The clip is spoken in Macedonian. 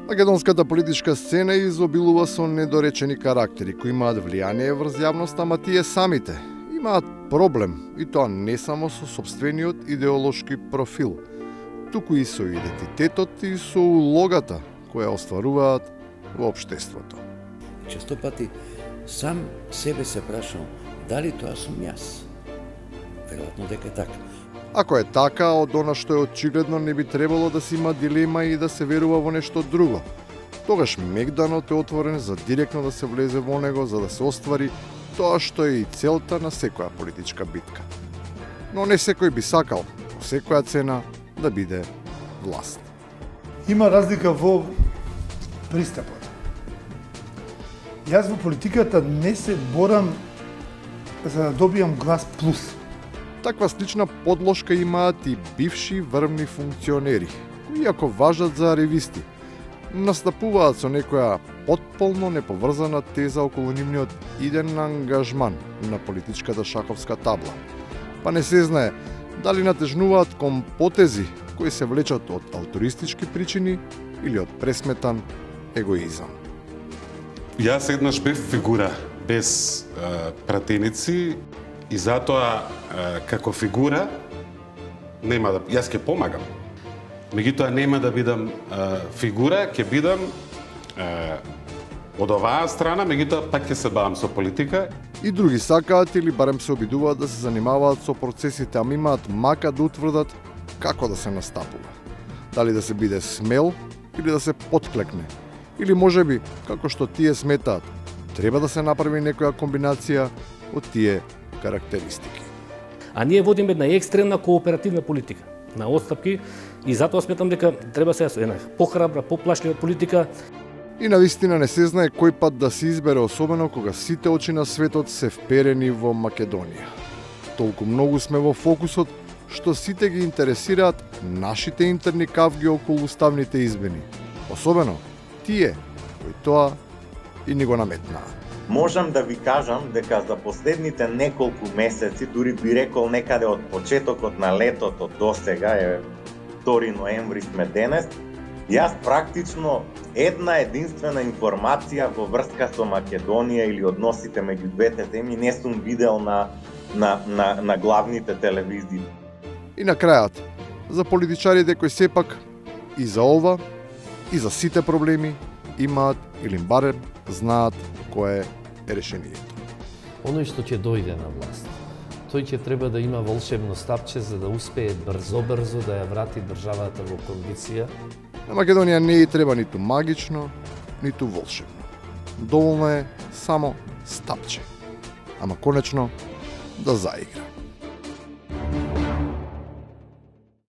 Македонската политичка сцена изобилува со недоречени карактери кои имаат влијание врз јавноста, ама тие самите имаат проблем, и тоа не само со сопствениот идеолошки профил, туку и со идентитетот и со улогата која остваруваат во општеството. Често пати сам себе се прашам дали тоа сум јас. Веројатно дека е така. Ако е така, од она што е очигледно не би требало да се има дилема и да се верува во нешто друго. Тогаш мегданот е отворен за директно да се влезе во него за да се оствари тоа што е и целта на секоја политичка битка. Но не секој би сакал, по секоја цена, да биде власт. Има разлика во пристапот. Јас во политиката не се борам за да добијам глас плюс. Таква слична подложка имаат и бивши врвни функционери, кои ако важат за ревисти, настапуваат со некоја потполно неповрзана теза околу нивниот иден ангажман на политичката шаховска табла. Па не се знае дали натежнуваат кон потези кои се влечат од алтористички причини или од пресметан егоизам. Јас еднаш бев фигура без пратеници и затоа како фигура нема да јас ќе помагам. Меѓутоа нема да бидам фигура, ќе бидам од оваа страна, меѓутоа пак ќе се бавам со политика. И други сакаат или барем се обидуваат да се занимаваат со процесите, ама имаат мака да утврдат како да се настапува. Дали да се биде смел или да се потклекне. Или можеби, како што тие сметаат, треба да се направи некоја комбинација од тие карактеристики. А ние водиме една екстремна кооперативна политика на отстапки и затоа сметам дека треба се една похрабра, поплашлива политика. И навистина не се знае кој пат да се избере, особено кога сите очи на светот се вперени во Македонија. Толку многу сме во фокусот што сите ги интересираат нашите интерни кавги околу уставните измени. Особено тие кои тоа и ни го наметнаа. Можам да ви кажам дека за последните неколку месеци, дури би рекол некаде од почетокот на летото до сега, е 2 ноември сме денес, јас практично една единствена информација во врска со Македонија или односите меѓу двете земји не сум видел на главните телевизии. И на крајот, за политичарите кои сепак и за ова, и за сите проблеми имаат или барем знаат кое е решението. Оној што ќе дојде на власт, тој ќе треба да има волшебно стапче за да успее брзо да ја врати државата во кондиција. На Македонија не и треба ниту магично, ниту волшебно. Доволно е само стапче. Ама конечно да заигра.